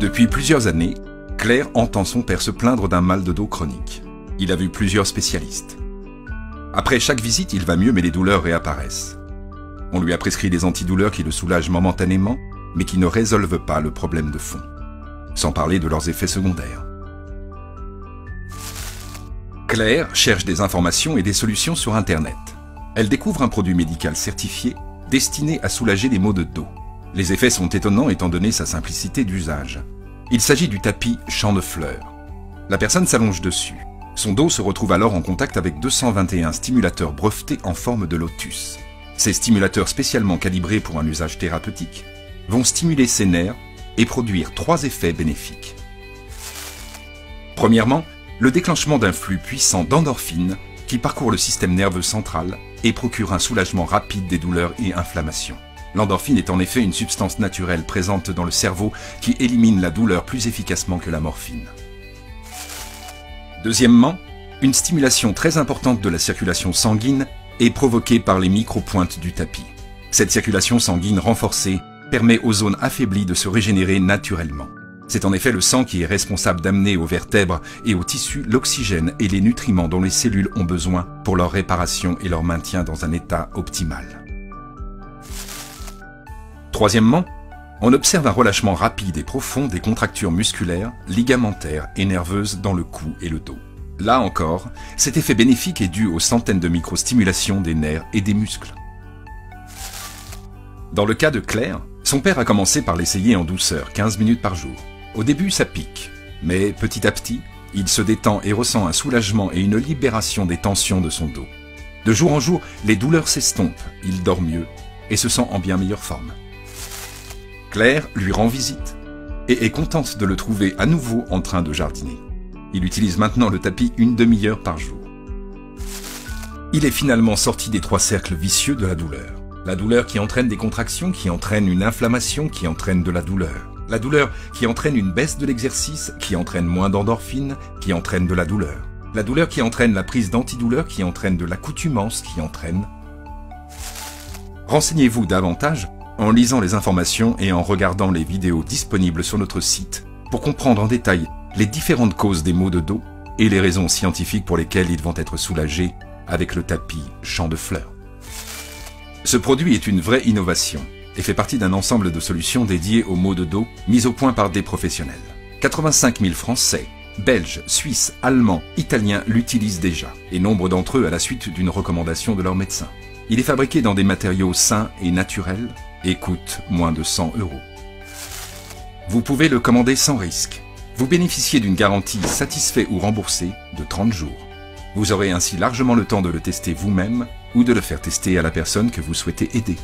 Depuis plusieurs années, Claire entend son père se plaindre d'un mal de dos chronique. Il a vu plusieurs spécialistes. Après chaque visite, il va mieux mais les douleurs réapparaissent. On lui a prescrit des antidouleurs qui le soulagent momentanément, mais qui ne résolvent pas le problème de fond. Sans parler de leurs effets secondaires. Claire cherche des informations et des solutions sur Internet. Elle découvre un produit médical certifié destiné à soulager les maux de dos. Les effets sont étonnants étant donné sa simplicité d'usage. Il s'agit du tapis Champ de Fleurs. La personne s'allonge dessus. Son dos se retrouve alors en contact avec 221 stimulateurs brevetés en forme de lotus. Ces stimulateurs spécialement calibrés pour un usage thérapeutique vont stimuler ses nerfs et produire 3 effets bénéfiques. Premièrement, le déclenchement d'un flux puissant d'endorphines qui parcourt le système nerveux central et procure un soulagement rapide des douleurs et inflammations. L'endorphine est en effet une substance naturelle présente dans le cerveau qui élimine la douleur plus efficacement que la morphine. Deuxièmement, une stimulation très importante de la circulation sanguine est provoquée par les micro-pointes du tapis. Cette circulation sanguine renforcée permet aux zones affaiblies de se régénérer naturellement. C'est en effet le sang qui est responsable d'amener aux vertèbres et aux tissus l'oxygène et les nutriments dont les cellules ont besoin pour leur réparation et leur maintien dans un état optimal. Troisièmement, on observe un relâchement rapide et profond des contractures musculaires, ligamentaires et nerveuses dans le cou et le dos. Là encore, cet effet bénéfique est dû aux centaines de microstimulations des nerfs et des muscles. Dans le cas de Claire, son père a commencé par l'essayer en douceur, 15 minutes par jour. Au début, ça pique, mais petit à petit, il se détend et ressent un soulagement et une libération des tensions de son dos. De jour en jour, les douleurs s'estompent, il dort mieux et se sent en bien meilleure forme. Claire lui rend visite et est contente de le trouver à nouveau en train de jardiner. Il utilise maintenant le tapis une demi-heure par jour. Il est finalement sorti des 3 cercles vicieux de la douleur. La douleur qui entraîne des contractions, qui entraîne une inflammation, qui entraîne de la douleur. La douleur qui entraîne une baisse de l'exercice, qui entraîne moins d'endorphines, qui entraîne de la douleur. La douleur qui entraîne la prise d'antidouleurs, qui entraîne de l'accoutumance, qui entraîne... Renseignez-vous davantage en lisant les informations et en regardant les vidéos disponibles sur notre site pour comprendre en détail les différentes causes des maux de dos et les raisons scientifiques pour lesquelles ils vont être soulagés avec le tapis Champ de Fleurs. Ce produit est une vraie innovation et fait partie d'un ensemble de solutions dédiées aux maux de dos mises au point par des professionnels. 85 000 Français, Belges, Suisses, Allemands, Italiens l'utilisent déjà et nombre d'entre eux à la suite d'une recommandation de leur médecin. Il est fabriqué dans des matériaux sains et naturels et coûte moins de 100 €. Vous pouvez le commander sans risque. Vous bénéficiez d'une garantie satisfait ou remboursé de 30 jours. Vous aurez ainsi largement le temps de le tester vous-même ou de le faire tester à la personne que vous souhaitez aider.